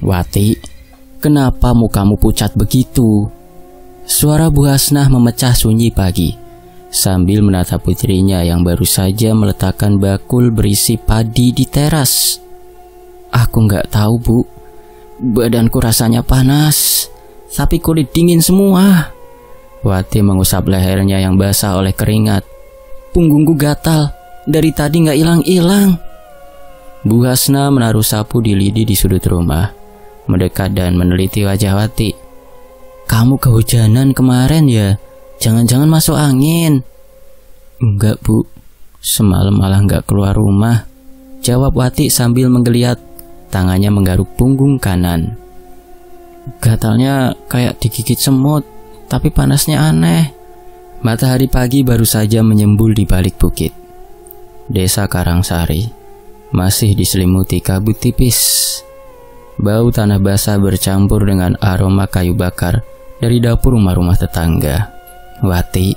"Wati, kenapa mukamu pucat begitu?" Suara Bu Hasnah memecah sunyi pagi sambil menatap putrinya yang baru saja meletakkan bakul berisi padi di teras. "Aku nggak tahu, Bu. Badanku rasanya panas, tapi kulit dingin semua." Wati mengusap lehernya yang basah oleh keringat. "Punggungku gatal, dari tadi nggak hilang-hilang." Bu Hasnah menaruh sapu di lidi di sudut rumah, mendekat dan meneliti wajah Wati. "Kamu kehujanan kemarin ya? Jangan-jangan masuk angin?" "Enggak, Bu. Semalam malah nggak keluar rumah," jawab Wati sambil menggeliat. Tangannya menggaruk punggung kanan. "Gatalnya kayak digigit semut, tapi panasnya aneh." Matahari pagi baru saja menyembul di balik bukit. Desa Karangsari masih diselimuti kabut tipis. Bau tanah basah bercampur dengan aroma kayu bakar dari dapur rumah-rumah tetangga. Wati,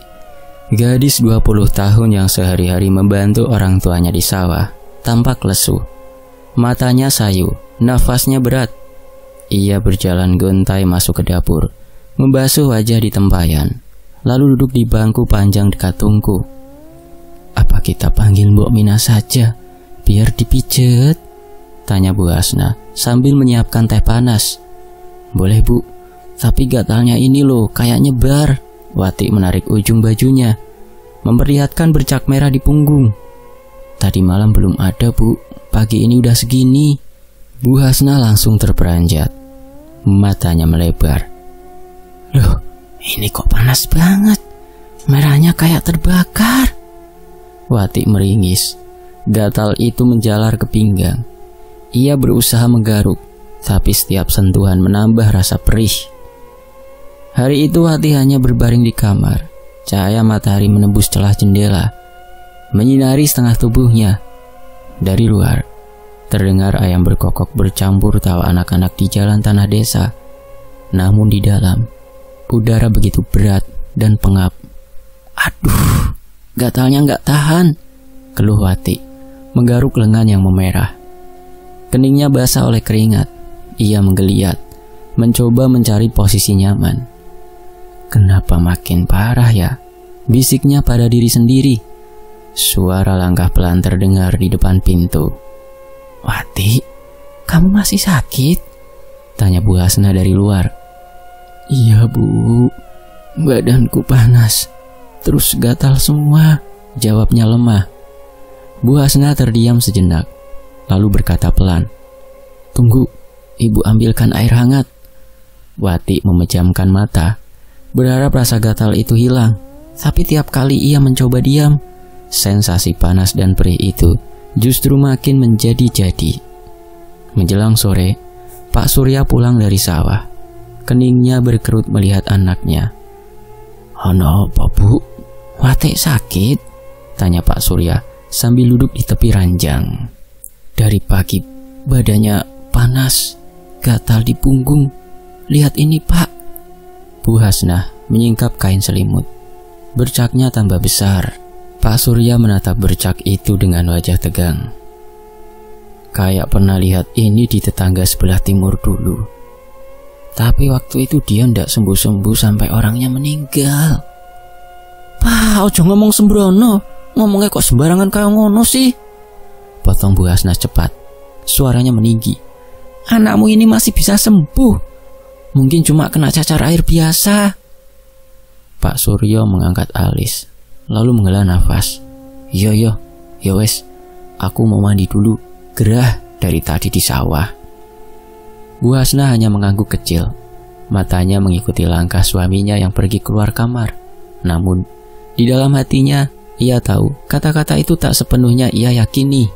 gadis 20 tahun yang sehari-hari membantu orang tuanya di sawah, tampak lesu. Matanya sayu, nafasnya berat. Ia berjalan gontai masuk ke dapur, membasuh wajah di tempayan, lalu duduk di bangku panjang dekat tungku. "Apa kita panggil Mbok Mina saja, biar dipijet?" tanya Bu Hasnah sambil menyiapkan teh panas. "Boleh, Bu, tapi gatalnya ini loh kayak nyebar." Wati menarik ujung bajunya, memperlihatkan bercak merah di punggung. "Tadi malam belum ada, Bu. Pagi ini udah segini." Bu Hasnah langsung terperanjat. Matanya melebar. "Loh, ini kok panas banget. Merahnya kayak terbakar." Wati meringis. Gatal itu menjalar ke pinggang. Ia berusaha menggaruk, tapi setiap sentuhan menambah rasa perih. Hari itu Wati hanya berbaring di kamar. Cahaya matahari menembus celah jendela, menyinari setengah tubuhnya. Dari luar, terdengar ayam berkokok bercampur tawa anak-anak di jalan tanah desa. Namun di dalam, udara begitu berat dan pengap. "Aduh, gatalnya nggak tahan," keluh Wati, menggaruk lengan yang memerah. Keningnya basah oleh keringat. Ia menggeliat, mencoba mencari posisi nyaman. "Kenapa makin parah ya?" bisiknya pada diri sendiri. Suara langkah pelan terdengar di depan pintu. "Wati, kamu masih sakit?" tanya Bu Hasnah dari luar. "Iya, Bu, badanku panas, terus gatal semua," jawabnya lemah. Bu Hasnah terdiam sejenak, lalu berkata pelan, "Tunggu, Ibu ambilkan air hangat." Wati memejamkan mata, berharap rasa gatal itu hilang. Tapi tiap kali ia mencoba diam, sensasi panas dan perih itu justru makin menjadi-jadi. Menjelang sore, Pak Surya pulang dari sawah. Keningnya berkerut melihat anaknya. "Ono apa, Bu? Wati sakit?" tanya Pak Surya sambil duduk di tepi ranjang. "Dari pagi badannya panas, gatal di punggung. Lihat ini, Pak." Bu Hasnah menyingkap kain selimut. Bercaknya tambah besar. Pak Surya menatap bercak itu dengan wajah tegang. "Kayak pernah lihat ini di tetangga sebelah timur dulu. Tapi waktu itu dia ndak sembuh-sembuh sampai orangnya meninggal." "Pak, ojo ngomong sembrono. Ngomongnya kok sembarangan kayak ngono sih?" potong Bu Hasnah cepat. Suaranya meninggi. "Anakmu ini masih bisa sembuh. Mungkin cuma kena cacar air biasa." Pak Suryo mengangkat alis, lalu menghela nafas. "Yo, yo wes, aku mau mandi dulu. Gerah dari tadi di sawah." Bu Hasnah hanya mengangguk kecil. Matanya mengikuti langkah suaminya yang pergi keluar kamar. Namun, di dalam hatinya, ia tahu kata-kata itu tak sepenuhnya ia yakini.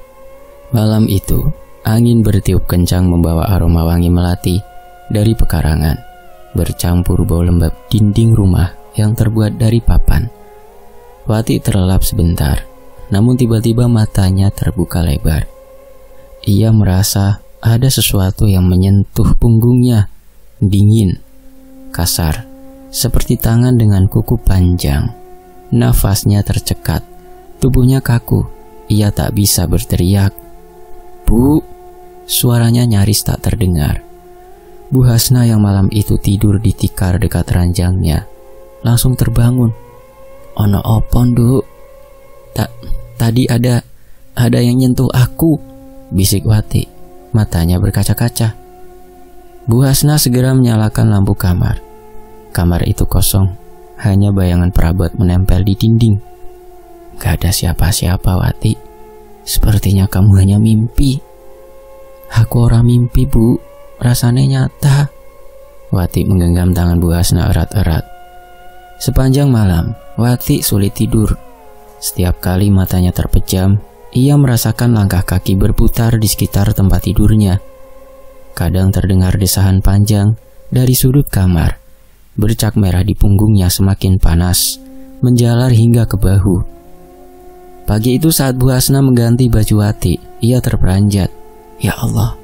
Malam itu, angin bertiup kencang membawa aroma wangi melati dari pekarangan, bercampur bau lembab dinding rumah yang terbuat dari papan. Wati terlelap sebentar, namun tiba-tiba matanya terbuka lebar. Ia merasa ada sesuatu yang menyentuh punggungnya, dingin, kasar, seperti tangan dengan kuku panjang. Nafasnya tercekat, tubuhnya kaku. Ia tak bisa berteriak. "Bu!" Suaranya nyaris tak terdengar. Bu Hasna yang malam itu tidur di tikar dekat ranjangnya langsung terbangun. "Ono opo, Nduk?" Tadi ada yang nyentuh aku," bisik Wati, matanya berkaca-kaca. Bu Hasna segera menyalakan lampu kamar. Kamar itu kosong, hanya bayangan perabot menempel di dinding. "Gak ada siapa-siapa, Wati. Sepertinya kamu hanya mimpi." "Aku ora mimpi, Bu. Rasanya nyata." Wati menggenggam tangan Bu Hasna erat-erat. Sepanjang malam, Wati sulit tidur. Setiap kali matanya terpejam, ia merasakan langkah kaki berputar di sekitar tempat tidurnya. Kadang terdengar desahan panjang dari sudut kamar. Bercak merah di punggungnya semakin panas, menjalar hingga ke bahu. Pagi itu saat Bu Hasna mengganti baju Wati, ia terperanjat. "Ya Allah,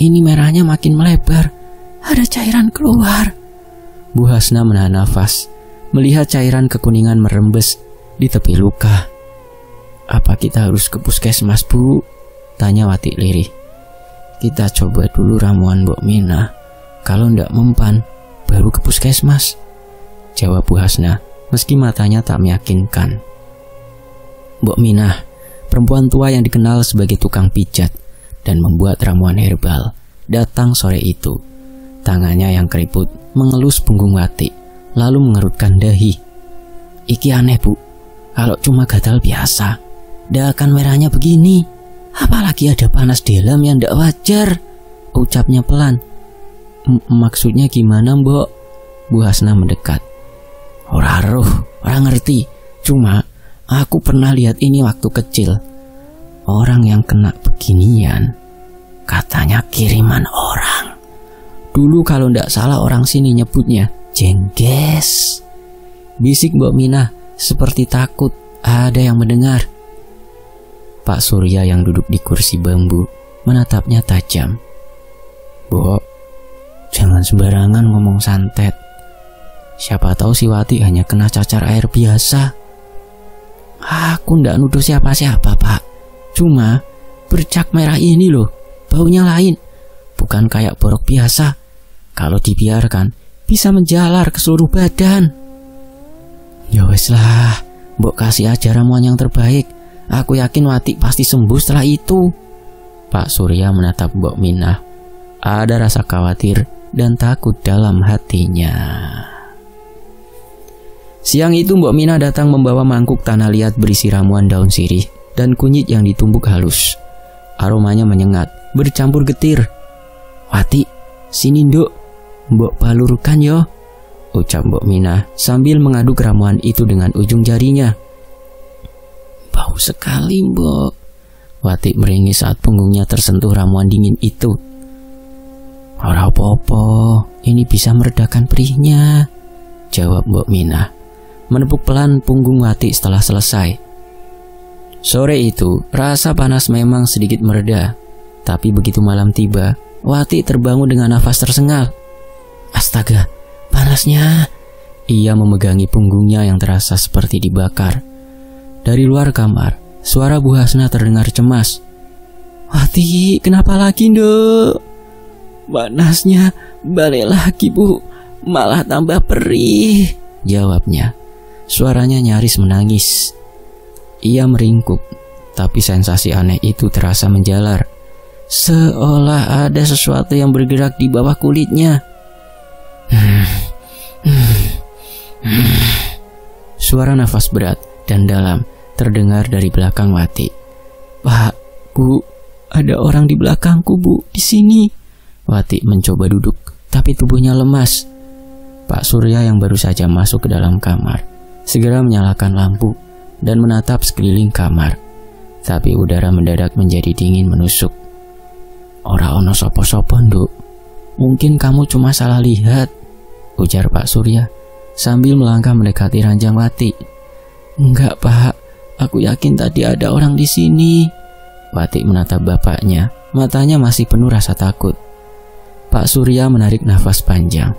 ini merahnya makin melebar. Ada cairan keluar." Bu Hasna menahan nafas, melihat cairan kekuningan merembes di tepi luka. "Apa kita harus ke puskesmas, Bu?" tanya Wati lirih. "Kita coba dulu ramuan Mbok Minah. Kalau ndak mempan, baru ke puskesmas," jawab Bu Hasna, meski matanya tak meyakinkan. Mbok Minah, perempuan tua yang dikenal sebagai tukang pijat dan membuat ramuan herbal, datang sore itu. Tangannya yang keriput mengelus punggung Wati, lalu mengerutkan dahi. "Iki aneh, Bu. Kalau cuma gatal biasa, ndak akan merahnya begini. Apalagi ada panas dalam yang ndak wajar," ucapnya pelan. Maksudnya gimana, Mbok?" Bu Hasna mendekat. "Ora roh, ora ngerti. Cuma aku pernah lihat ini waktu kecil. Orang yang kena beginian katanya kiriman orang. Dulu kalau ndak salah orang sini nyebutnya jengges," bisik Mbok Minah seperti takut ada yang mendengar. Pak Surya yang duduk di kursi bambu menatapnya tajam. "Mbok, jangan sembarangan ngomong santet. Siapa tahu si Wati hanya kena cacar air biasa." "Aku ndak nuduh siapa-siapa, Pak. Cuma bercak merah ini loh, baunya lain. Bukan kayak borok biasa. Kalau dibiarkan, bisa menjalar ke seluruh badan." "Ya wes lah, Mbok kasih aja ramuan yang terbaik. Aku yakin Wati pasti sembuh setelah itu." Pak Surya menatap Mbok Minah. Ada rasa khawatir dan takut dalam hatinya. Siang itu Mbok Minah datang membawa mangkuk tanah liat berisi ramuan daun sirih dan kunyit yang ditumbuk halus. Aromanya menyengat, bercampur getir. "Wati, sini Nduk, Mbok balurkan yo," ucap Mbok Minah sambil mengaduk ramuan itu dengan ujung jarinya. "Bau sekali, Mbok," Wati meringis saat punggungnya tersentuh ramuan dingin itu. "Ora apa-apa, ini bisa meredakan perihnya," jawab Mbok Minah, menepuk pelan punggung Wati setelah selesai. Sore itu, rasa panas memang sedikit mereda, tapi begitu malam tiba, Wati terbangun dengan nafas tersengal. "Astaga, panasnya!" Ia memegangi punggungnya yang terasa seperti dibakar. Dari luar kamar, suara Bu Hasna terdengar cemas. "Wati, kenapa lagi, Nduk?" "Panasnya balik lagi, Bu. Malah tambah perih," jawabnya. Suaranya nyaris menangis. Ia meringkuk, tapi sensasi aneh itu terasa menjalar. Seolah ada sesuatu yang bergerak di bawah kulitnya. Suara nafas berat dan dalam terdengar dari belakang Wati. "Pak, Bu, ada orang di belakangku, Bu, di sini." Wati mencoba duduk, tapi tubuhnya lemas. Pak Surya yang baru saja masuk ke dalam kamar segera menyalakan lampu dan menatap sekeliling kamar. Tapi udara mendadak menjadi dingin menusuk. "Ora ono sopo-sopo, Nduk. Mungkin kamu cuma salah lihat," ujar Pak Surya sambil melangkah mendekati ranjang Wati. "Enggak, Pak. Aku yakin tadi ada orang di sini." Wati menatap bapaknya, matanya masih penuh rasa takut. Pak Surya menarik nafas panjang.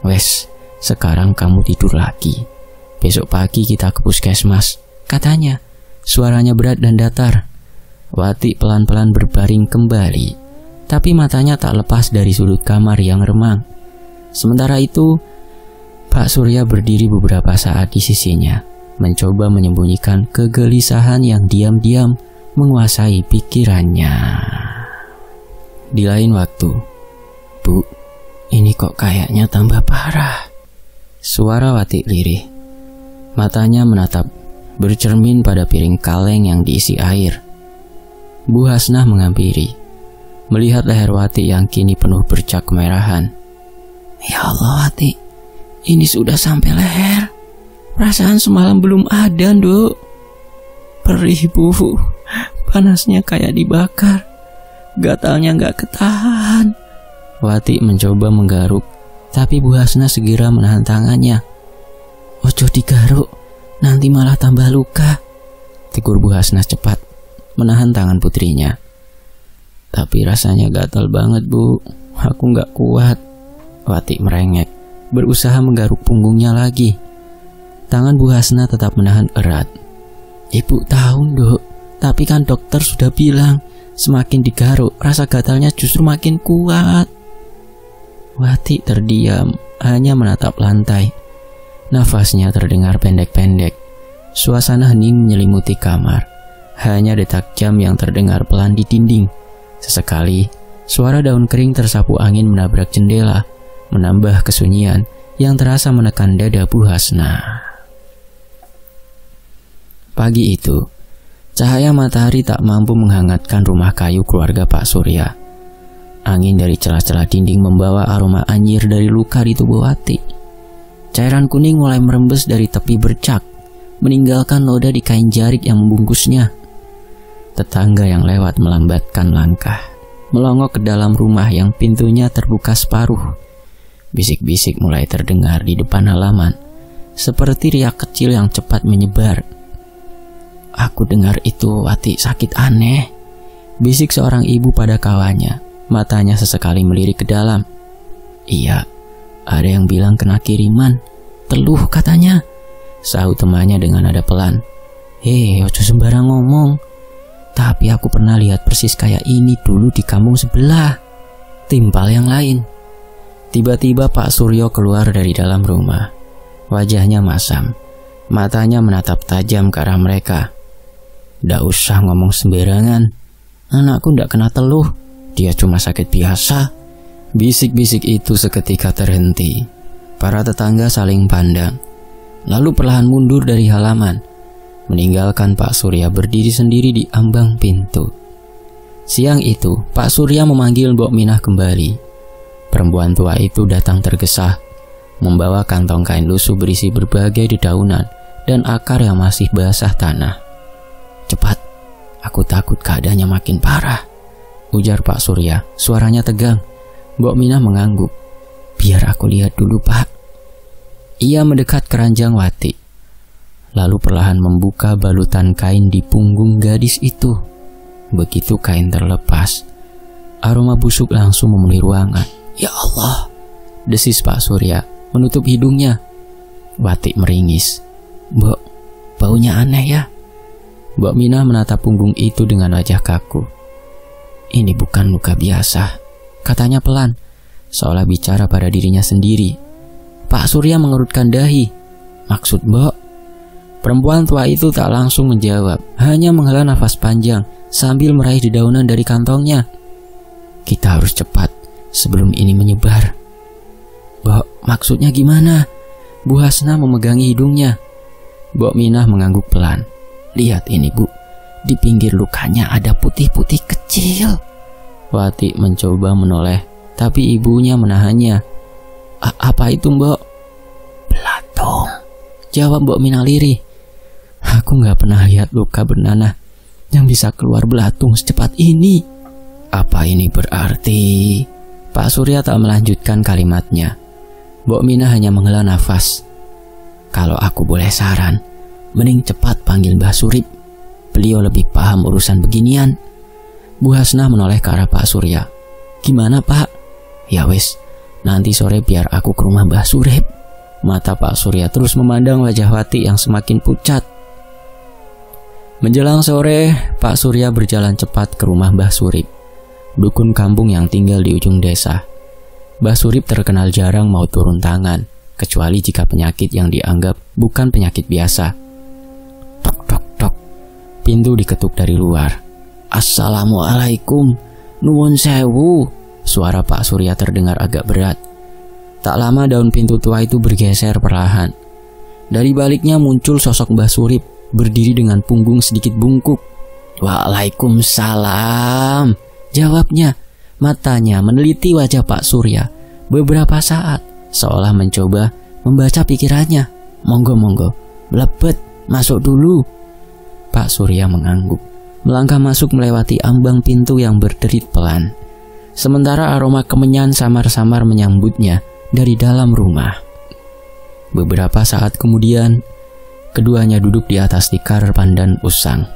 "Wes, sekarang kamu tidur lagi. Besok pagi kita ke puskesmas," katanya. Suaranya berat dan datar. Wati pelan-pelan berbaring kembali. tapi matanya tak lepas dari sudut kamar yang remang. Sementara itu, Pak Surya berdiri beberapa saat di sisinya, mencoba menyembunyikan kegelisahan yang diam-diam menguasai pikirannya. Di lain waktu, "Bu, ini kok kayaknya tambah parah." Suara Wati lirih. Matanya menatap, bercermin pada piring kaleng yang diisi air. Bu Hasnah menghampiri, melihat leher Wati yang kini penuh bercak kemerahan. "Ya Allah Wati, ini sudah sampai leher. Perasaan semalam belum ada, Nduk. Perih, Bu. Panasnya kayak dibakar. Gatalnya gak ketahan." Wati mencoba menggaruk, tapi Bu Hasnah segera menahan tangannya. "Ojo digaruk, nanti malah tambah luka," tegur Bu Hasnah cepat, menahan tangan putrinya. "Tapi rasanya gatal banget, Bu. Aku gak kuat." Wati merengek, berusaha menggaruk punggungnya lagi. Tangan Bu Hasnah tetap menahan erat. "Ibu tahu, Nduk, tapi kan dokter sudah bilang semakin digaruk rasa gatalnya justru makin kuat." Wati terdiam, hanya menatap lantai. Nafasnya terdengar pendek-pendek. Suasana hening menyelimuti kamar. Hanya detak jam yang terdengar pelan di dinding. Sesekali, suara daun kering tersapu angin menabrak jendela, menambah kesunyian yang terasa menekan dada Bu Hasnah. Pagi itu, cahaya matahari tak mampu menghangatkan rumah kayu keluarga Pak Surya. Angin dari celah-celah dinding membawa aroma anyir dari luka di tubuh Wati. Cairan kuning mulai merembes dari tepi bercak, meninggalkan noda di kain jarik yang membungkusnya. Tetangga yang lewat melambatkan langkah, melongok ke dalam rumah yang pintunya terbuka separuh. Bisik-bisik mulai terdengar di depan halaman, seperti riak kecil yang cepat menyebar. "Aku dengar itu Wati sakit aneh," bisik seorang ibu pada kawannya. Matanya sesekali melirik ke dalam. "Iya, ada yang bilang kena kiriman. Teluh katanya," sahut temannya dengan nada pelan. "Hei, ojo sembarang ngomong. Tapi aku pernah lihat persis kayak ini dulu di kampung sebelah," timpal yang lain. Tiba-tiba Pak Suryo keluar dari dalam rumah. Wajahnya masam, matanya menatap tajam ke arah mereka. "Ndak usah ngomong sembarangan. Anakku ndak kena teluh. Dia cuma sakit biasa." Bisik-bisik itu seketika terhenti. Para tetangga saling pandang, lalu perlahan mundur dari halaman, meninggalkan Pak Surya berdiri sendiri di ambang pintu. Siang itu, Pak Surya memanggil Mbok Minah kembali. Perempuan tua itu datang tergesa, membawa kantong kain lusuh berisi berbagai dedaunan dan akar yang masih basah tanah. "Cepat, aku takut keadaannya makin parah," ujar Pak Surya, suaranya tegang. Mbok Minah mengangguk. "Biar aku lihat dulu, Pak." Ia mendekat ke ranjang Wati, lalu perlahan membuka balutan kain di punggung gadis itu. Begitu kain terlepas, aroma busuk langsung memenuhi ruangan. "Ya Allah," desis Pak Surya, menutup hidungnya. Wati meringis. "Mbok, baunya aneh ya." Mbok Minah menatap punggung itu dengan wajah kaku. "Ini bukan luka biasa," katanya pelan, seolah bicara pada dirinya sendiri. Pak Surya mengerutkan dahi. "Maksud Mbok?" Perempuan tua itu tak langsung menjawab, hanya menghela nafas panjang sambil meraih dedaunan dari kantongnya. "Kita harus cepat sebelum ini menyebar." "Mbok, maksudnya gimana?" Bu Hasnah memegangi hidungnya. Mbok Minah mengangguk pelan. "Lihat ini, Bu, di pinggir lukanya ada putih-putih kecil." Wati mencoba menoleh, tapi ibunya menahannya. Apa itu, Mbok?" "Belatung," jawab Mbok Minah lirih. "Aku gak pernah lihat luka bernanah yang bisa keluar belatung secepat ini." "Apa ini berarti?" Pak Surya tak melanjutkan kalimatnya. Mbok Minah hanya menghela nafas. "Kalau aku boleh saran, mending cepat panggil Mbah Surip. Beliau lebih paham urusan beginian." Bu Hasnah menoleh ke arah Pak Surya. "Gimana, Pak?" "Ya wis, nanti sore biar aku ke rumah Mbah Surip." Mata Pak Surya terus memandang wajah Wati yang semakin pucat. Menjelang sore, Pak Surya berjalan cepat ke rumah Mbah Surip. dukun kampung yang tinggal di ujung desa. Mbah Surip terkenal jarang mau turun tangan, kecuali jika penyakit yang dianggap bukan penyakit biasa. Tok tok tok, pintu diketuk dari luar. Assalamualaikum, nuwun sewu. Suara Pak Surya terdengar agak berat. Tak lama daun pintu tua itu bergeser perlahan. Dari baliknya muncul sosok Mbah Surip, berdiri dengan punggung sedikit bungkuk. Waalaikumsalam, jawabnya. Matanya meneliti wajah Pak Surya beberapa saat, seolah mencoba membaca pikirannya. Monggo, blebet, masuk dulu. Pak Surya mengangguk, melangkah masuk melewati ambang pintu yang berderit pelan. Sementara aroma kemenyan samar-samar menyambutnya dari dalam rumah. Beberapa saat kemudian, keduanya duduk di atas tikar pandan usang.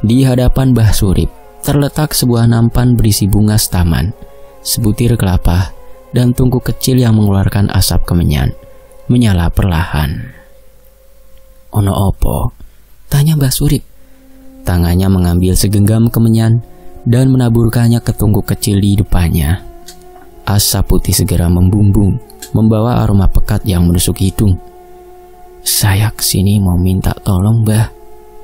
Di hadapan Mbah Surip terletak sebuah nampan berisi bunga staman, sebutir kelapa, dan tungku kecil yang mengeluarkan asap kemenyan, menyala perlahan. Ono opo? Tanya Mbah Surip. Tangannya mengambil segenggam kemenyan dan menaburkannya ke tungku kecil di depannya. Asap putih segera membumbung, membawa aroma pekat yang menusuk hidung. Saya kesini mau minta tolong, Mbah,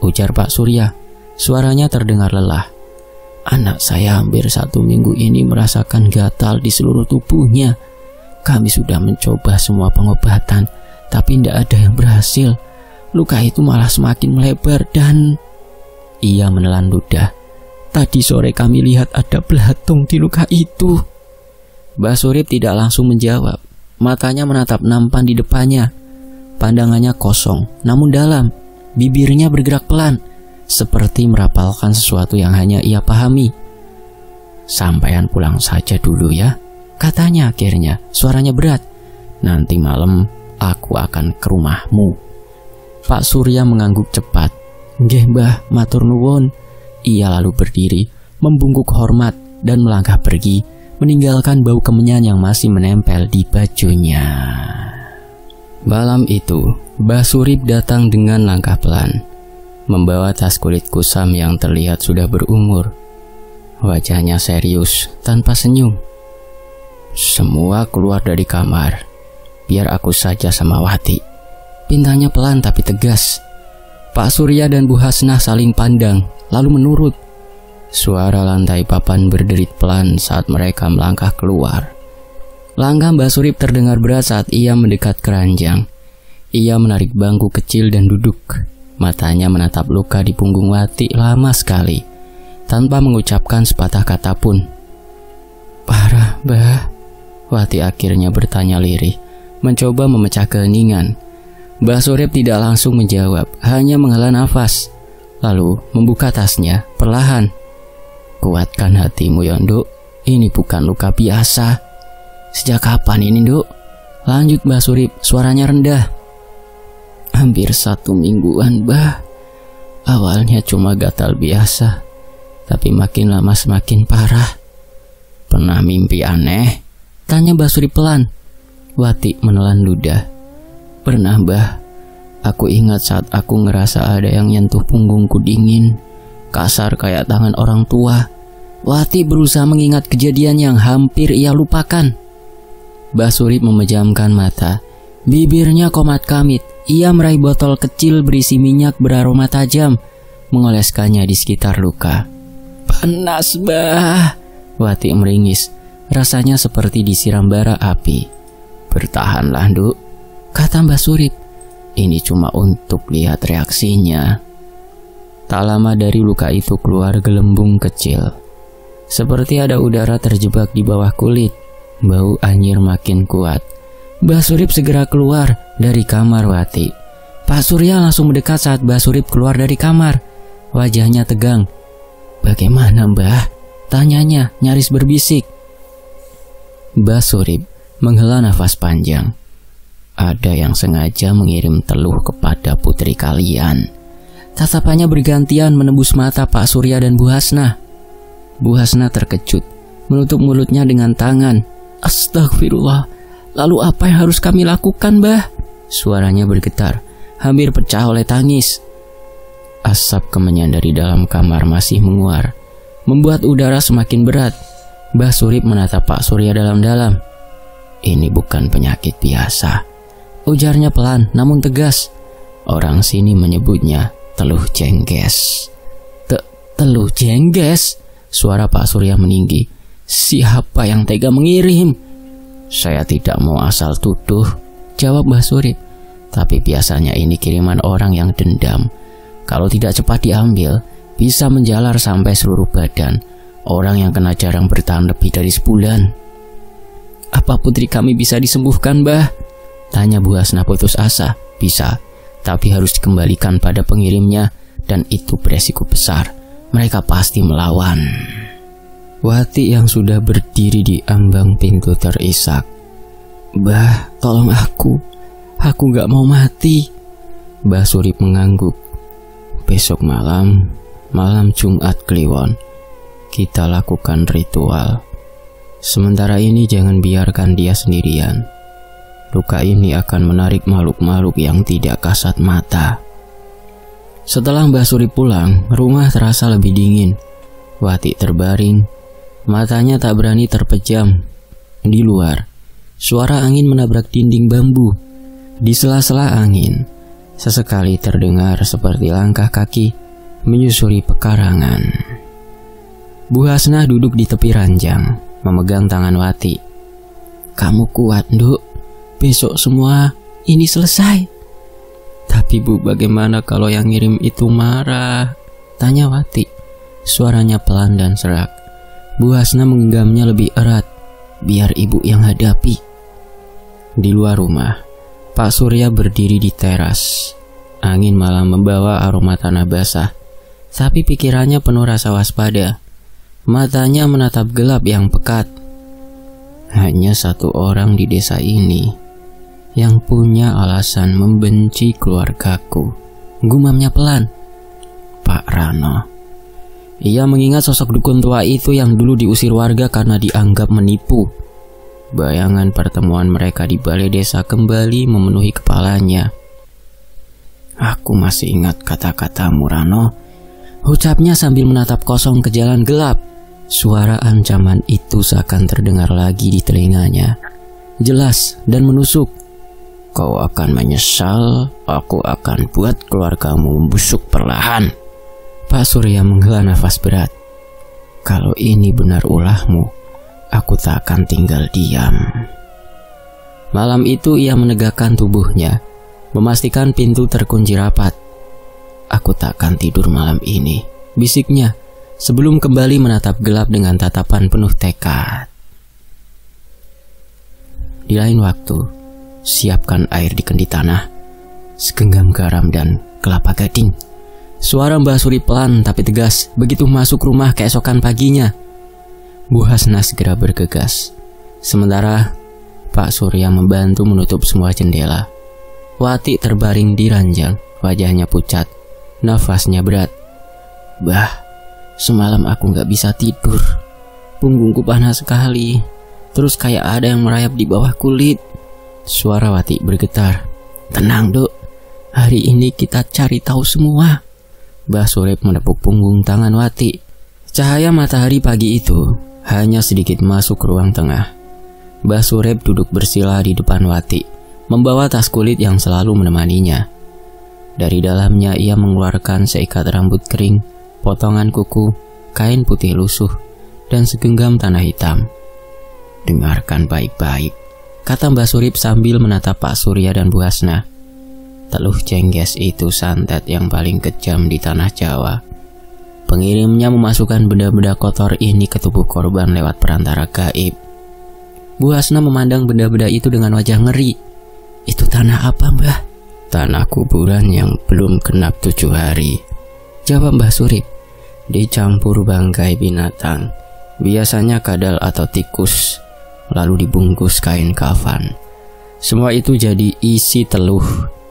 ujar Pak Surya. Suaranya terdengar lelah. Anak saya hampir 1 minggu ini merasakan gatal di seluruh tubuhnya. Kami sudah mencoba semua pengobatan, tapi tidak ada yang berhasil. Luka itu malah semakin melebar dan... Ia menelan ludah. Tadi sore kami lihat ada belatung di luka itu. Mbah Surip tidak langsung menjawab. Matanya menatap nampan di depannya. Pandangannya kosong, namun dalam. Bibirnya bergerak pelan, seperti merapalkan sesuatu yang hanya ia pahami. Sampaian pulang saja dulu ya, katanya akhirnya. Suaranya berat. Nanti malam aku akan ke rumahmu. Pak Surya mengangguk cepat. Nggih Mbah, matur nuwun. Ia lalu berdiri, membungkuk hormat dan melangkah pergi, meninggalkan bau kemenyan yang masih menempel di bajunya. Malam itu, Mbah Surip datang dengan langkah pelan, membawa tas kulit kusam yang terlihat sudah berumur. Wajahnya serius, tanpa senyum. Semua keluar dari kamar, biar aku saja sama Wati. Pintanya pelan tapi tegas. Pak Surya dan Bu Hasnah saling pandang, lalu menurut. Suara lantai papan berderit pelan saat mereka melangkah keluar. Langkah Mbah Surip terdengar berat saat ia mendekat keranjang. Ia menarik bangku kecil dan duduk. Matanya menatap luka di punggung Wati lama sekali, tanpa mengucapkan sepatah kata pun. Parah, Mbah? Wati akhirnya bertanya lirih, mencoba memecah keheningan. Mbah Surip tidak langsung menjawab, hanya menghela nafas, lalu membuka tasnya perlahan. Kuatkan hatimu ya, Nduk. Ini bukan luka biasa. Sejak kapan ini, Nduk? Lanjut Mbah Surip, suaranya rendah. Hampir 1 mingguan, Mbah. Awalnya cuma gatal biasa, tapi makin lama semakin parah. Pernah mimpi aneh? Tanya Mbah Surip pelan. Wati menelan ludah. Pernah, Mbah. Aku ingat saat aku ngerasa ada yang nyentuh punggungku dingin, kasar kayak tangan orang tua. Wati berusaha mengingat kejadian yang hampir ia lupakan. Mbah Surip memejamkan mata. Bibirnya komat kamit. Ia meraih botol kecil berisi minyak beraroma tajam, mengoleskannya di sekitar luka. Panas, Mbah. Wati meringis. Rasanya seperti disiram bara api. Bertahanlah, Nduk, kata Mbah Surip. Ini cuma untuk lihat reaksinya. Tak lama dari luka itu keluar gelembung kecil. Seperti ada udara terjebak di bawah kulit. Bau anyir makin kuat. Mbah Surip segera keluar dari kamar Wati. Pak Surya langsung mendekat saat Mbah Surip keluar dari kamar. Wajahnya tegang. Bagaimana, Mbah? Tanyanya nyaris berbisik. Mbah Surip menghela nafas panjang. Ada yang sengaja mengirim teluh kepada putri kalian. Tatapannya bergantian menembus mata Pak Surya dan Bu Hasnah. Bu Hasnah terkejut, menutup mulutnya dengan tangan. Astagfirullah. Lalu apa yang harus kami lakukan, Mbah? Suaranya bergetar, hampir pecah oleh tangis. Asap kemenyan dari dalam kamar masih menguar, membuat udara semakin berat. Mbah Surip menatap Pak Surya dalam-dalam. "Ini bukan penyakit biasa," ujarnya pelan namun tegas. "Orang sini menyebutnya teluh jengges." Teluh jengges? Suara Pak Surya meninggi. "Siapa yang tega mengirim?" "Saya tidak mau asal tuduh," jawab Mbah Surip. "Tapi biasanya ini kiriman orang yang dendam. Kalau tidak cepat diambil, bisa menjalar sampai seluruh badan. Orang yang kena jarang bertahan lebih dari sebulan." "Apa putri kami bisa disembuhkan, Mbah?" tanya Bu Hasnah putus asa. "Bisa, tapi harus dikembalikan pada pengirimnya, dan itu beresiko besar. Mereka pasti melawan." Wati yang sudah berdiri di ambang pintu terisak. "Mbah, tolong aku gak mau mati." Mbah Surip mengangguk. "Besok malam Jumat Kliwon, kita lakukan ritual. Sementara ini jangan biarkan dia sendirian. Luka ini akan menarik makhluk-makhluk yang tidak kasat mata." Setelah Mbah Surip pulang, rumah terasa lebih dingin. Wati terbaring, matanya tak berani terpejam. Di luar, suara angin menabrak dinding bambu. Di sela-sela angin, sesekali terdengar seperti langkah kaki menyusuri pekarangan. Bu Hasnah duduk di tepi ranjang, memegang tangan Wati. "Kamu kuat, Nduk. Besok semua ini selesai." "Tapi Bu, bagaimana kalau yang ngirim itu marah?" tanya Wati. Suaranya pelan dan serak. Bu Hasnah menggenggamnya lebih erat. "Biar ibu yang hadapi." Di luar rumah, Pak Surya berdiri di teras. Angin malam membawa aroma tanah basah, tapi pikirannya penuh rasa waspada. Matanya menatap gelap yang pekat. "Hanya satu orang di desa ini yang punya alasan membenci keluargaku," gumamnya pelan. "Pak Rano." Ia mengingat sosok dukun tua itu yang dulu diusir warga karena dianggap menipu. Bayangan pertemuan mereka di balai desa kembali memenuhi kepalanya. "Aku masih ingat kata-katamu, Rano," ucapnya sambil menatap kosong ke jalan gelap. Suara ancaman itu seakan terdengar lagi di telinganya, jelas dan menusuk. "Kau akan menyesal, aku akan buat keluargamu membusuk perlahan." Pak Surya menghela nafas berat. "Kalau ini benar ulahmu, aku tak akan tinggal diam." Malam itu ia menegakkan tubuhnya, memastikan pintu terkunci rapat. "Aku tak akan tidur malam ini," bisiknya, sebelum kembali menatap gelap dengan tatapan penuh tekad. Di lain waktu, siapkan air di kendi tanah, segenggam garam dan kelapa gading. Suara Mbah Surip pelan tapi tegas begitu masuk rumah keesokan paginya. Bu Hasnah segera bergegas. Sementara Pak Surya membantu menutup semua jendela. Wati terbaring di ranjang, wajahnya pucat, nafasnya berat. "Bah, semalam aku gak bisa tidur. Punggungku panas sekali. Terus kayak ada yang merayap di bawah kulit." Suara Wati bergetar. "Tenang, Duk. Hari ini kita cari tahu semua." Mbah Surip menepuk punggung tangan Wati. Cahaya matahari pagi itu hanya sedikit masuk ke ruang tengah. Mbah Surip duduk bersila di depan Wati, membawa tas kulit yang selalu menemaninya. Dari dalamnya ia mengeluarkan seikat rambut kering, potongan kuku, kain putih lusuh, dan segenggam tanah hitam. "Dengarkan baik-baik," kata Mbah Surip sambil menatap Pak Surya dan Bu Hasnah. "Teluh jengges itu santet yang paling kejam di tanah Jawa. Pengirimnya memasukkan benda-benda kotor ini ke tubuh korban lewat perantara gaib." Bu Hasnah memandang benda-benda itu dengan wajah ngeri. "Itu tanah apa, Mbah?" "Tanah kuburan yang belum genap 7 hari," jawab Mbah Surip. "Dicampur bangkai binatang, biasanya kadal atau tikus, lalu dibungkus kain kafan. Semua itu jadi isi teluh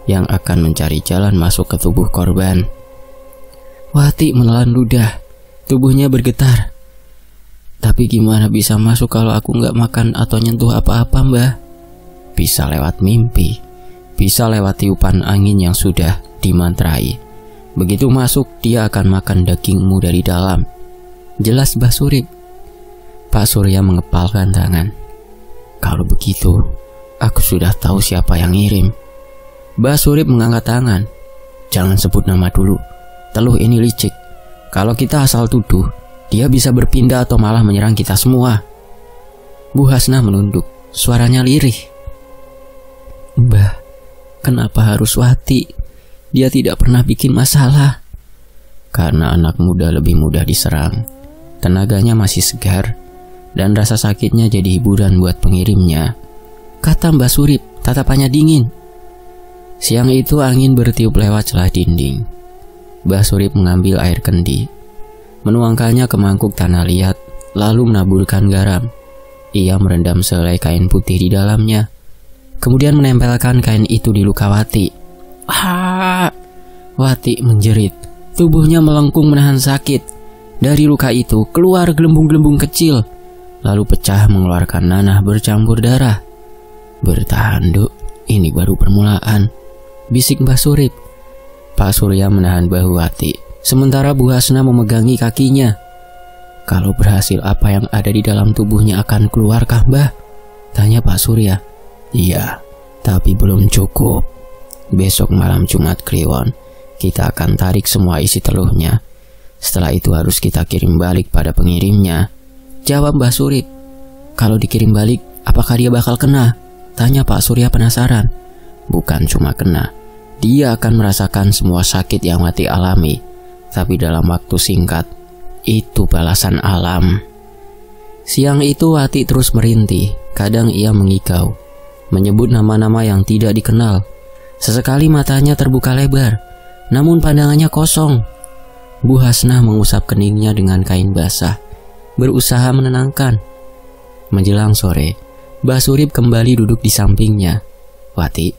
yang akan mencari jalan masuk ke tubuh korban." Wati menelan ludah, tubuhnya bergetar. "Tapi gimana bisa masuk kalau aku nggak makan atau nyentuh apa-apa, Mbah?" "Bisa lewat mimpi, bisa lewat tiupan angin yang sudah dimantrai. Begitu masuk, dia akan makan dagingmu dari dalam." Jelas Mbah Surip. Pak Surya mengepalkan tangan. Kalau begitu, aku sudah tahu siapa yang ngirim. Mbah Surip mengangkat tangan. Jangan sebut nama dulu. Teluh ini licik. Kalau kita asal tuduh, dia bisa berpindah atau malah menyerang kita semua. Bu Hasnah menunduk, suaranya lirih. Mbah, kenapa harus Wati? Dia tidak pernah bikin masalah. Karena anak muda lebih mudah diserang. Tenaganya masih segar, dan rasa sakitnya jadi hiburan buat pengirimnya, kata Mbah Surip, tatapannya dingin. Siang itu angin bertiup lewat celah dinding. Mbah Surip mengambil air kendi, menuangkannya ke mangkuk tanah liat, lalu menaburkan garam. Ia merendam selai kain putih di dalamnya, kemudian menempelkan kain itu di luka Wati. Wati menjerit. Tubuhnya melengkung menahan sakit. Dari luka itu keluar gelembung-gelembung kecil, lalu pecah mengeluarkan nanah bercampur darah. Bertahan, Duk, ini baru permulaan, bisik Mbah Surip. Pak Surya menahan bahu Wati, sementara Bu Hasnah memegangi kakinya. Kalau berhasil, apa yang ada di dalam tubuhnya akan keluarkah, Mbah? Tanya Pak Surya. Iya, tapi belum cukup. Besok malam Jumat Kliwon, kita akan tarik semua isi teluhnya. Setelah itu harus kita kirim balik pada pengirimnya, jawab Mbah Surip. Kalau dikirim balik, apakah dia bakal kena? Tanya Pak Surya penasaran. Bukan cuma kena, dia akan merasakan semua sakit yang Wati alami, tapi dalam waktu singkat. Itu balasan alam. Siang itu Wati terus merintih. Kadang ia mengigau, menyebut nama-nama yang tidak dikenal. Sesekali matanya terbuka lebar, namun pandangannya kosong. Bu Hasnah mengusap keningnya dengan kain basah, berusaha menenangkan. Menjelang sore, Mbah Surip kembali duduk di sampingnya. Wati,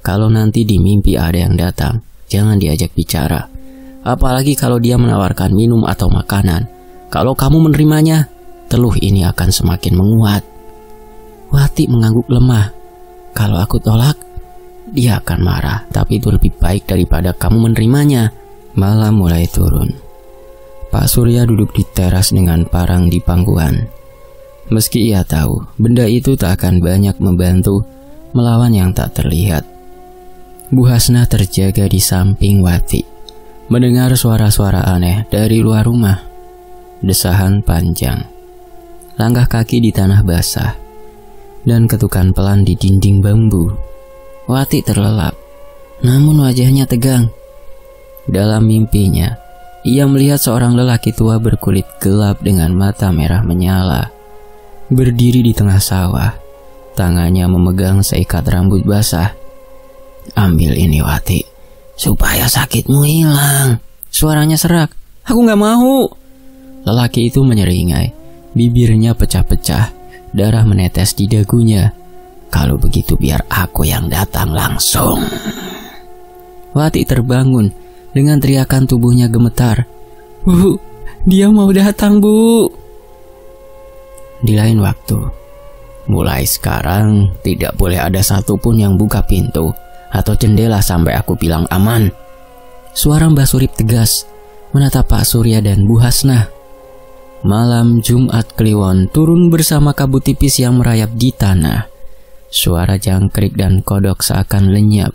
kalau nanti di mimpi ada yang datang, jangan diajak bicara. Apalagi kalau dia menawarkan minum atau makanan. Kalau kamu menerimanya, teluh ini akan semakin menguat. Wati mengangguk lemah. Kalau aku tolak, dia akan marah, tapi itu lebih baik daripada kamu menerimanya. Malam mulai turun. Pak Surya duduk di teras dengan parang di pangkuan. Meski ia tahu benda itu tak akan banyak membantu melawan yang tak terlihat. Bu Hasnah terjaga di samping Wati, mendengar suara-suara aneh dari luar rumah. Desahan panjang, langkah kaki di tanah basah, dan ketukan pelan di dinding bambu. Wati terlelap, namun wajahnya tegang. Dalam mimpinya, ia melihat seorang lelaki tua berkulit gelap dengan mata merah menyala, berdiri di tengah sawah. Tangannya memegang seikat rambut basah. Ambil ini Wati, supaya sakitmu hilang. Suaranya serak. Aku gak mau. Lelaki itu menyeringai. Bibirnya pecah-pecah, darah menetes di dagunya. Kalau begitu biar aku yang datang langsung. Wati terbangun dengan teriakan, tubuhnya gemetar. Bu, dia mau datang, Bu. Di lain waktu, mulai sekarang tidak boleh ada satupun yang buka pintu atau jendela sampai aku bilang aman. Suara Mbah Surip tegas menatap Pak Surya dan Bu Hasnah. Malam Jumat Kliwon turun bersama kabut tipis yang merayap di tanah. Suara jangkrik dan kodok seakan lenyap,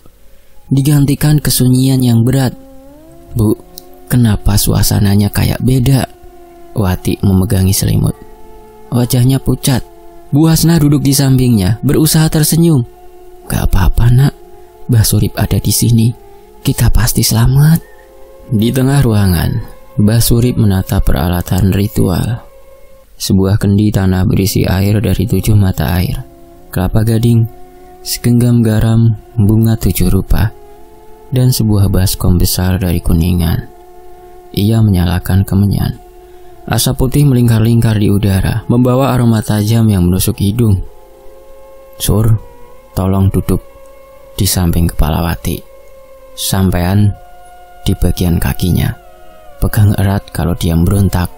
digantikan kesunyian yang berat. Bu, kenapa suasananya kayak beda? Wati memegangi selimut. Wajahnya pucat. Bu Hasnah duduk di sampingnya, berusaha tersenyum. Gak apa-apa, Nak. Mbah Surip ada di sini. Kita pasti selamat. Di tengah ruangan, Mbah Surip menatap peralatan ritual. Sebuah kendi tanah berisi air dari 7 mata air, kelapa gading, segenggam garam, bunga 7 rupa, dan sebuah baskom besar dari kuningan. Ia menyalakan kemenyan. Asap putih melingkar-lingkar di udara, membawa aroma tajam yang menusuk hidung. Sur, tolong duduk di samping kepala Wati. Sampean di bagian kakinya. Pegang erat kalau dia berontak,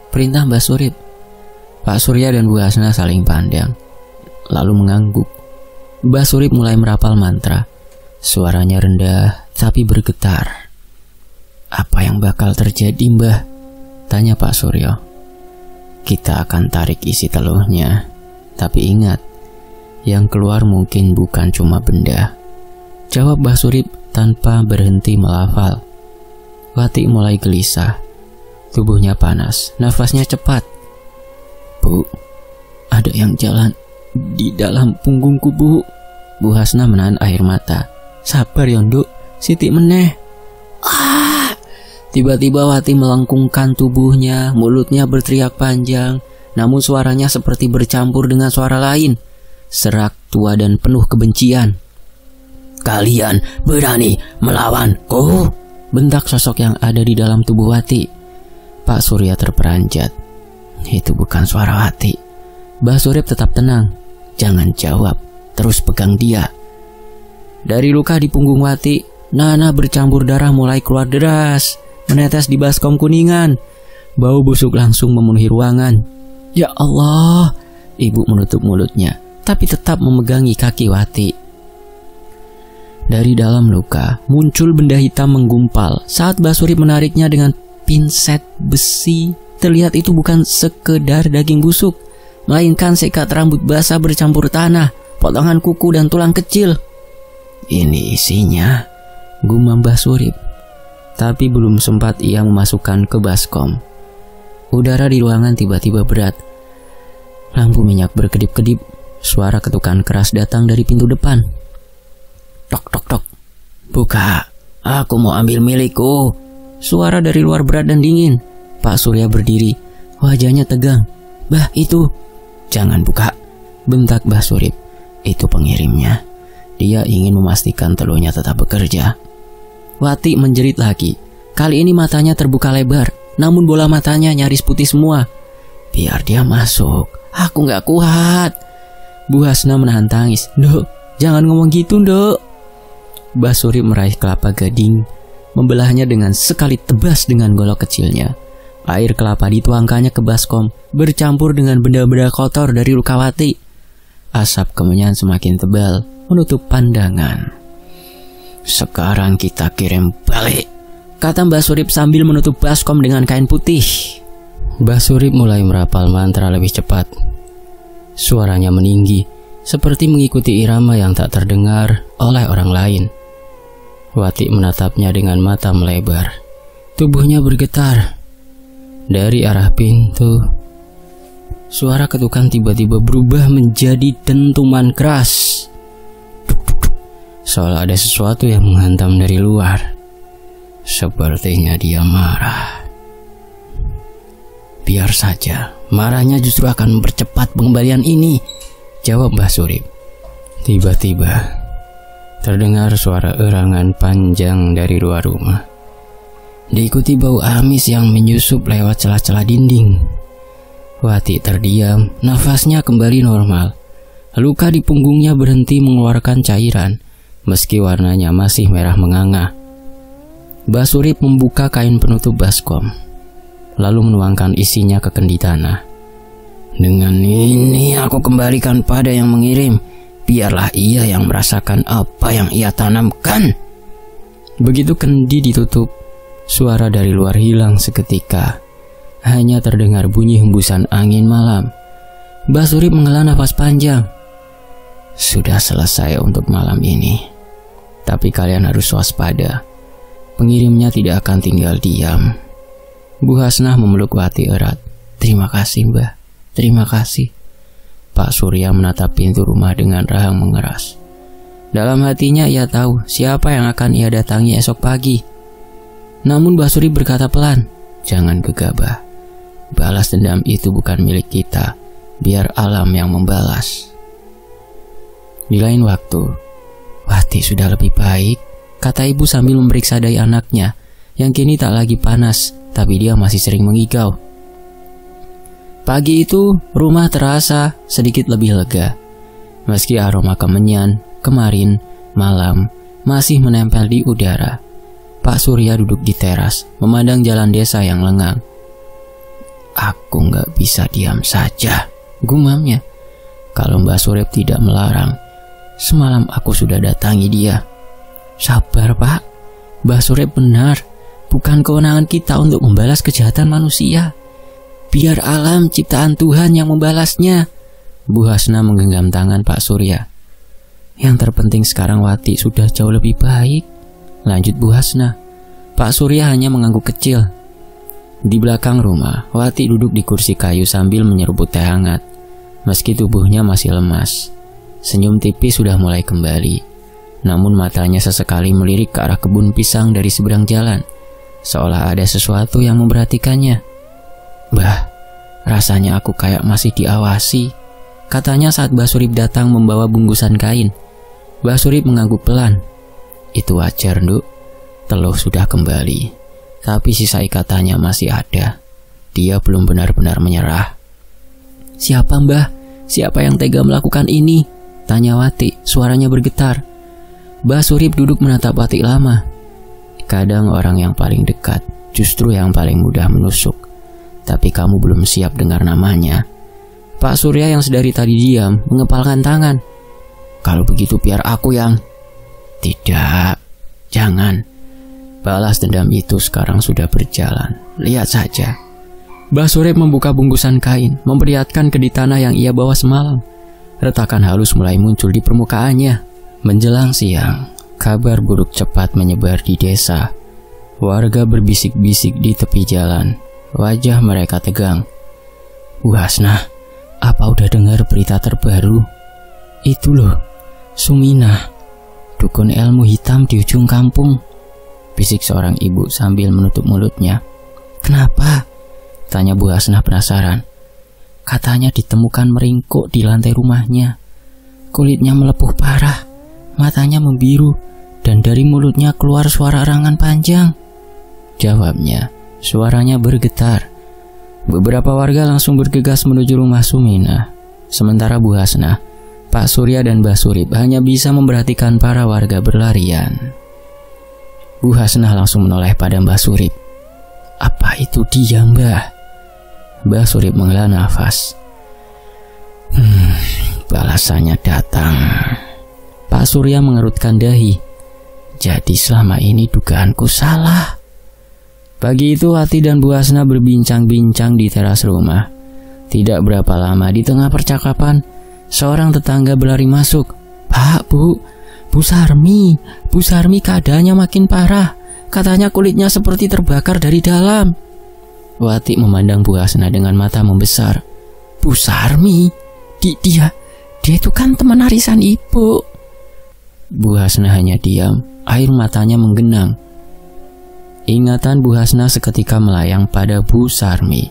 perintah Mbah Surip. Pak Surya dan Bu Hasnah saling pandang, lalu mengangguk. Mbah Surip mulai merapal mantra. Suaranya rendah tapi bergetar. Apa yang bakal terjadi, Mbah? Tanya Pak Surya. kita akan tarik isi teluhnya. Tapi ingat, yang keluar mungkin bukan cuma benda, jawab Mbah Surip tanpa berhenti melafal. Wati mulai gelisah. Tubuhnya panas, nafasnya cepat. Bu, ada yang jalan di dalam punggungku, Bu. Bu Hasna menahan air mata. Sabar Yonduk, Siti meneh. Tiba-tiba Wati melengkungkan tubuhnya, mulutnya berteriak panjang, namun suaranya seperti bercampur dengan suara lain, serak, tua dan penuh kebencian. Kalian berani melawanku? Bentak sosok yang ada di dalam tubuh Wati. Pak Surya terperanjat. Itu bukan suara Wati. Mbah Surip tetap tenang. Jangan jawab, terus pegang dia. Dari luka di punggung Wati, nanah bercampur darah mulai keluar deras, menetes di baskom kuningan. Bau busuk langsung memenuhi ruangan. Ya Allah, ibu menutup mulutnya, tapi tetap memegangi kaki Wati. Dari dalam luka, muncul benda hitam menggumpal saat Mbah Surip menariknya dengan pinset besi. Terlihat itu bukan sekedar daging busuk, melainkan sekat rambut basah bercampur tanah, potongan kuku dan tulang kecil. Ini isinya, gumam Mbah Surip. Tapi belum sempat ia memasukkan ke baskom, udara di ruangan tiba-tiba berat. Lampu minyak berkedip-kedip. Suara ketukan keras datang dari pintu depan. Tok tok tok. Buka, aku mau ambil milikku. Suara dari luar berat dan dingin. Pak Surya berdiri, wajahnya tegang. Bah, itu. Jangan buka, bentak Mbah Surip. Itu pengirimnya. Dia ingin memastikan teluhnya tetap bekerja. Wati menjerit lagi. Kali ini matanya terbuka lebar, namun bola matanya nyaris putih semua. Biar dia masuk, aku gak kuat. Bu Hasna menahan tangis. Nduk, jangan ngomong gitu, Nduk. Mbah Surip meraih kelapa gading, membelahnya dengan sekali tebas dengan golok kecilnya. Air kelapa dituangkannya ke baskom, bercampur dengan benda-benda kotor dari luka Wati. Asap kemenyan semakin tebal, menutup pandangan. Sekarang kita kirim balik, kata Mbah Surip sambil menutup baskom dengan kain putih. Mbah Surip mulai merapal mantra lebih cepat. Suaranya meninggi, seperti mengikuti irama yang tak terdengar oleh orang lain. Wati menatapnya dengan mata melebar. Tubuhnya bergetar. Dari arah pintu, suara ketukan tiba-tiba berubah menjadi dentuman keras. Seolah ada sesuatu yang menghantam dari luar. Sepertinya dia marah. Biar saja, marahnya justru akan mempercepat pengembalian ini, jawab Mbah Surip. Tiba-tiba terdengar suara erangan panjang dari luar rumah, diikuti bau amis yang menyusup lewat celah-celah dinding. Wati terdiam, nafasnya kembali normal. Luka di punggungnya berhenti mengeluarkan cairan, meski warnanya masih merah menganga. Mbah Surip membuka kain penutup baskom, lalu menuangkan isinya ke kendi tanah. Dengan ini aku kembalikan pada yang mengirim. Biarlah ia yang merasakan apa yang ia tanamkan. Begitu kendi ditutup, suara dari luar hilang seketika. Hanya terdengar bunyi hembusan angin malam. Mbah Surip menghela nafas panjang. Sudah selesai untuk malam ini. Tapi kalian harus waspada. Pengirimnya tidak akan tinggal diam. Bu Hasnah memeluk Wati erat. Terima kasih, Mbah. Terima kasih. Pak Surya menatap pintu rumah dengan rahang mengeras. Dalam hatinya ia tahu siapa yang akan ia datangi esok pagi. Namun Mbah Surip berkata pelan, jangan gegabah. Balas dendam itu bukan milik kita. Biar alam yang membalas. Di lain waktu, Wati sudah lebih baik, kata ibu sambil memeriksa dai anaknya, yang kini tak lagi panas, tapi dia masih sering mengigau. Pagi itu, rumah terasa sedikit lebih lega. Meski aroma kemenyan, kemarin, malam, masih menempel di udara. Pak Surya duduk di teras, memandang jalan desa yang lengang. Aku gak bisa diam saja, gumamnya. Kalau Mbah Surip tidak melarang, semalam aku sudah datangi dia. Sabar, Pak. Mbah Surip benar. Bukan kewenangan kita untuk membalas kejahatan manusia. Biar alam ciptaan Tuhan yang membalasnya. Bu Hasna menggenggam tangan Pak Surya. Yang terpenting sekarang Wati sudah jauh lebih baik, lanjut Bu Hasna. Pak Surya hanya mengangguk kecil. Di belakang rumah, Wati duduk di kursi kayu sambil menyeruput teh hangat. Meski tubuhnya masih lemas, senyum tipis sudah mulai kembali. Namun matanya sesekali melirik ke arah kebun pisang dari seberang jalan, seolah ada sesuatu yang memperhatikannya. Bah, rasanya aku kayak masih diawasi, katanya saat Mbah Surip datang membawa bungkusan kain. Mbah Surip mengangguk pelan. Itu wajar, Nduk. Teluh sudah kembali, tapi sisa ikatannya masih ada. Dia belum benar-benar menyerah. Siapa, Mbah? Siapa yang tega melakukan ini? Tanya Wati, suaranya bergetar. Mbah Surip duduk menatap Wati lama. Kadang orang yang paling dekat justru yang paling mudah menusuk. Tapi kamu belum siap dengar namanya. Pak Surya yang sedari tadi diam mengepalkan tangan. Kalau begitu biar aku yang... Tidak, jangan. Balas dendam itu sekarang sudah berjalan. Lihat saja. Mbah Surip membuka bungkusan kain, memperlihatkan kedai tanah yang ia bawa semalam. Retakan halus mulai muncul di permukaannya. Menjelang siang, kabar buruk cepat menyebar di desa. Warga berbisik-bisik di tepi jalan. Wajah mereka tegang. Bu Hasna, apa udah dengar berita terbaru? Itu loh, Suminah, dukun ilmu hitam di ujung kampung, bisik seorang ibu sambil menutup mulutnya. Kenapa? Tanya Bu Hasna penasaran. Katanya ditemukan meringkuk di lantai rumahnya. Kulitnya melepuh parah, matanya membiru, dan dari mulutnya keluar suara arangan panjang. Jawabnya. Suaranya bergetar. Beberapa warga langsung bergegas menuju rumah Suminah. Sementara Bu Hasna, Pak Surya dan Mbah Surip hanya bisa memperhatikan para warga berlarian. Bu Hasna langsung menoleh pada Mbah Surip. Apa itu dia, Mbah? Mbah Surip menghela nafas. Balasannya datang. Pak Surya mengerutkan dahi. Jadi selama ini dugaanku salah. Pagi itu Wati dan Bu Hasna berbincang-bincang di teras rumah. Tidak berapa lama di tengah percakapan, seorang tetangga berlari masuk. Pak, Bu Sarmi keadaannya makin parah. Katanya kulitnya seperti terbakar dari dalam. Wati memandang Bu Hasna dengan mata membesar. Bu Sarmi? Dia itu kan teman arisan ibu. Bu Hasna hanya diam, air matanya menggenang. Ingatan Bu Hasna seketika melayang pada Bu Sarmi,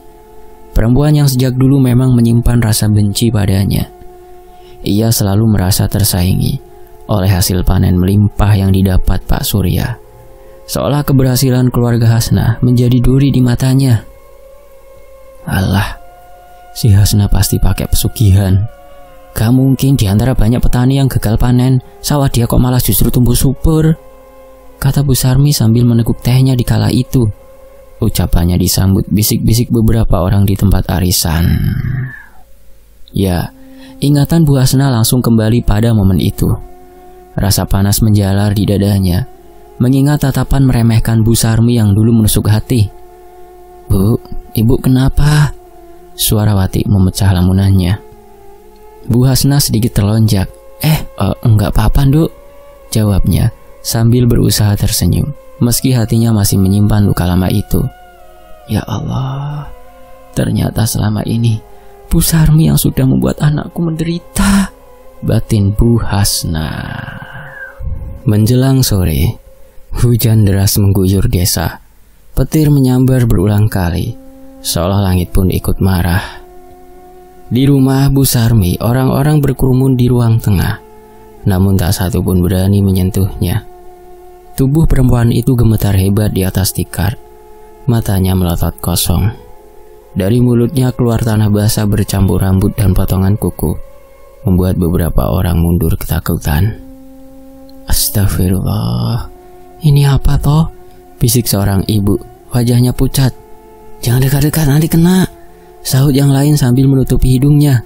perempuan yang sejak dulu memang menyimpan rasa benci padanya. Ia selalu merasa tersaingi oleh hasil panen melimpah yang didapat Pak Surya. Seolah keberhasilan keluarga Hasna menjadi duri di matanya. Alah, si Hasna pasti pakai pesugihan. Gak mungkin di antara banyak petani yang gagal panen, sawah dia kok malah justru tumbuh subur, kata Bu Sarmi sambil meneguk tehnya di kala itu. Ucapannya disambut bisik-bisik beberapa orang di tempat arisan. Ya, ingatan Bu Hasna langsung kembali pada momen itu. Rasa panas menjalar di dadanya, mengingat tatapan meremehkan Bu Sarmi yang dulu menusuk hati. Bu, ibu kenapa? Suara Wati memecah lamunannya. Bu Hasna sedikit terlonjak. Enggak apa-apa, Nduk, jawabnya sambil berusaha tersenyum, meski hatinya masih menyimpan luka lama itu. Ya Allah, ternyata selama ini Bu Sarmi yang sudah membuat anakku menderita, batin Bu Hasna. Menjelang sore, hujan deras mengguyur desa. Petir menyambar berulang kali, seolah langit pun ikut marah. Di rumah Bu Sarmi, orang-orang berkerumun di ruang tengah, namun tak satu pun berani menyentuhnya. Tubuh perempuan itu gemetar hebat di atas tikar. Matanya melotot kosong. Dari mulutnya keluar tanah basah bercampur rambut dan potongan kuku, membuat beberapa orang mundur ketakutan. Astagfirullah, ini apa toh? Bisik seorang ibu, wajahnya pucat. Jangan dekat-dekat, nanti kena, sahut yang lain sambil menutupi hidungnya.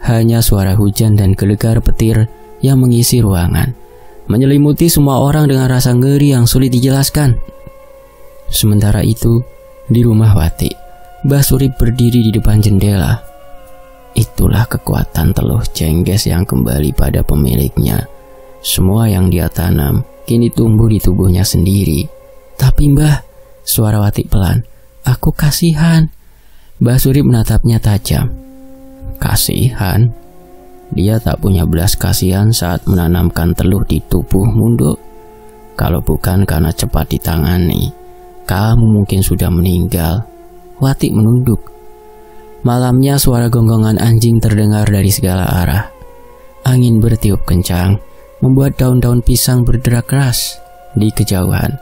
Hanya suara hujan dan gelegar petir yang mengisi ruangan, menyelimuti semua orang dengan rasa ngeri yang sulit dijelaskan. Sementara itu, di rumah Wati, Mbah Surip berdiri di depan jendela. Itulah kekuatan Teluh Jengges yang kembali pada pemiliknya. Semua yang dia tanam kini tumbuh di tubuhnya sendiri. Tapi Mbah, suara Wati pelan, aku kasihan. Mbah Surip menatapnya tajam. Kasihan? Dia tak punya belas kasihan saat menanamkan teluh di tubuhmu, Nduk. Kalau bukan karena cepat ditangani, kamu mungkin sudah meninggal. Wati menunduk. Malamnya suara gonggongan anjing terdengar dari segala arah. Angin bertiup kencang, membuat daun-daun pisang berderak keras. Di kejauhan,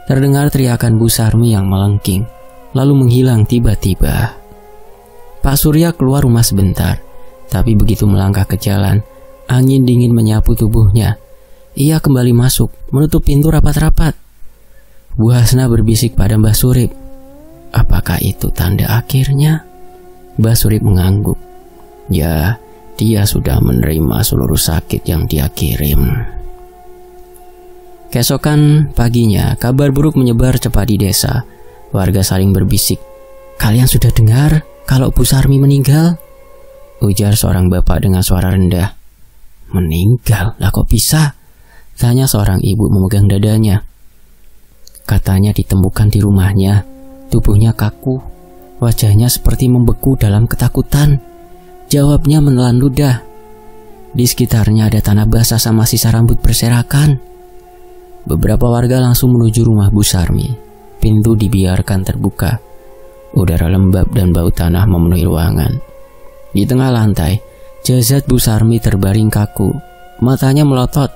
terdengar teriakan Bu Sarmi yang melengking, lalu menghilang tiba-tiba. Pak Surya keluar rumah sebentar, tapi begitu melangkah ke jalan, angin dingin menyapu tubuhnya. Ia kembali masuk, menutup pintu rapat-rapat. Bu Hasna berbisik pada Mbah Surip. Apakah itu tanda akhirnya? Mbah Surip mengangguk. Ya, dia sudah menerima seluruh sakit yang dia kirim. Keesokan paginya, kabar buruk menyebar cepat di desa. Warga saling berbisik. Kalian sudah dengar kalau Bu Sarmi meninggal? Ujar seorang bapak dengan suara rendah. Meninggal? Lah kok bisa? Tanya seorang ibu memegang dadanya. Katanya ditemukan di rumahnya. Tubuhnya kaku, wajahnya seperti membeku dalam ketakutan. Jawabnya menelan ludah. Di sekitarnya ada tanah basah sama sisa rambut berserakan. Beberapa warga langsung menuju rumah Bu Sarmi. Pintu dibiarkan terbuka. Udara lembab dan bau tanah memenuhi ruangan. Di tengah lantai, jasad Bu Sarmi terbaring kaku. Matanya melotot,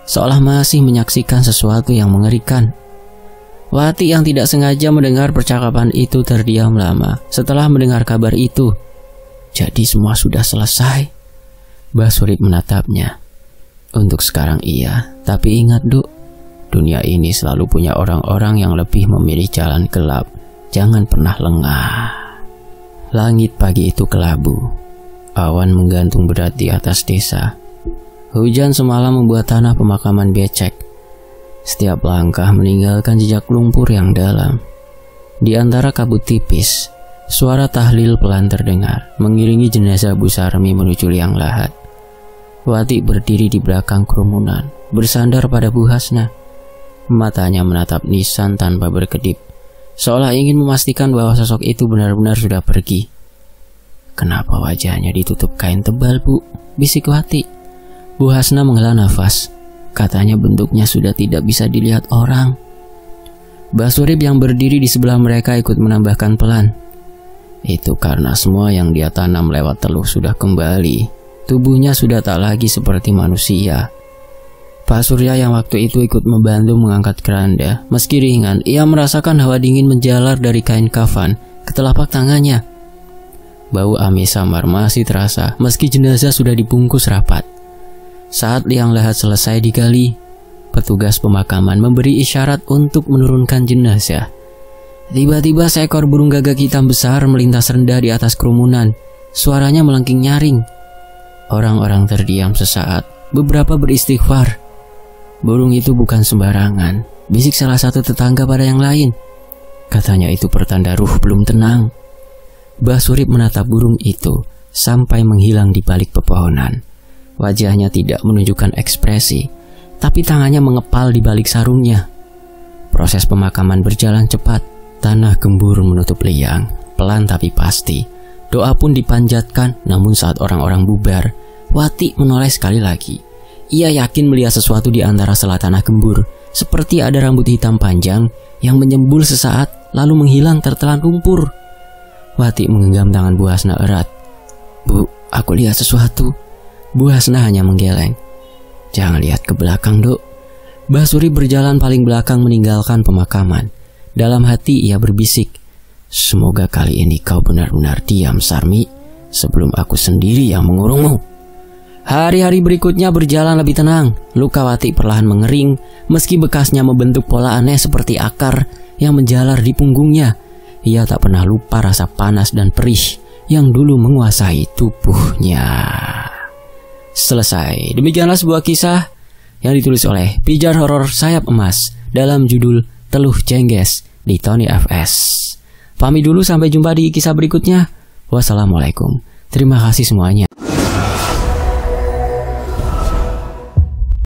seolah masih menyaksikan sesuatu yang mengerikan. Wati yang tidak sengaja mendengar percakapan itu terdiam lama setelah mendengar kabar itu. Jadi semua sudah selesai? Mbah Surip menatapnya. Untuk sekarang iya, tapi ingat Duk, dunia ini selalu punya orang-orang yang lebih memilih jalan gelap. Jangan pernah lengah. Langit pagi itu kelabu. Awan menggantung berat di atas desa. Hujan semalam membuat tanah pemakaman becek. Setiap langkah meninggalkan jejak lumpur yang dalam. Di antara kabut tipis, suara tahlil pelan terdengar, mengiringi jenazah Bu Sarmi menuju liang lahat. Wati berdiri di belakang kerumunan, bersandar pada Bu Hasna. Matanya menatap nisan tanpa berkedip, seolah ingin memastikan bahwa sosok itu benar-benar sudah pergi. Kenapa wajahnya ditutup kain tebal, Bu? Bisik Wati. Bu Hasna menghela nafas. Katanya bentuknya sudah tidak bisa dilihat orang. Mbah Surip yang berdiri di sebelah mereka ikut menambahkan pelan. Itu karena semua yang dia tanam lewat teluh sudah kembali. Tubuhnya sudah tak lagi seperti manusia. Pak Surya yang waktu itu ikut membantu mengangkat keranda. Meski ringan, ia merasakan hawa dingin menjalar dari kain kafan ke telapak tangannya. Bau amis samar masih terasa meski jenazah sudah dibungkus rapat. Saat liang lahat selesai digali, petugas pemakaman memberi isyarat untuk menurunkan jenazah. Tiba-tiba seekor burung gagak hitam besar melintas rendah di atas kerumunan. Suaranya melengking nyaring. Orang-orang terdiam sesaat, beberapa beristighfar. Burung itu bukan sembarangan, bisik salah satu tetangga pada yang lain. Katanya itu pertanda ruh belum tenang. Mbah Surip menatap burung itu sampai menghilang di balik pepohonan. Wajahnya tidak menunjukkan ekspresi, tapi tangannya mengepal di balik sarungnya. Proses pemakaman berjalan cepat. Tanah gembur menutup liang, pelan tapi pasti. Doa pun dipanjatkan, namun saat orang-orang bubar, Wati menoleh sekali lagi. Ia yakin melihat sesuatu di antara sela tanah gembur, seperti ada rambut hitam panjang yang menyembul sesaat lalu menghilang tertelan lumpur. Wati menggenggam tangan Bu Hasna erat. Bu, aku lihat sesuatu. Bu Hasna hanya menggeleng. Jangan lihat ke belakang, Dok. Mbah Surip berjalan paling belakang meninggalkan pemakaman. Dalam hati ia berbisik, semoga kali ini kau benar-benar diam, Sarmi, sebelum aku sendiri yang mengurungmu. Hari-hari berikutnya berjalan lebih tenang. Luka Wati perlahan mengering, meski bekasnya membentuk pola aneh seperti akar yang menjalar di punggungnya. Ia tak pernah lupa rasa panas dan perih yang dulu menguasai tubuhnya. Selesai. Demikianlah sebuah kisah yang ditulis oleh Pijar Horor Sayap Emas dalam judul Teluh Jengges di Tony FS. Pamit dulu, sampai jumpa di kisah berikutnya. Wassalamualaikum. Terima kasih semuanya.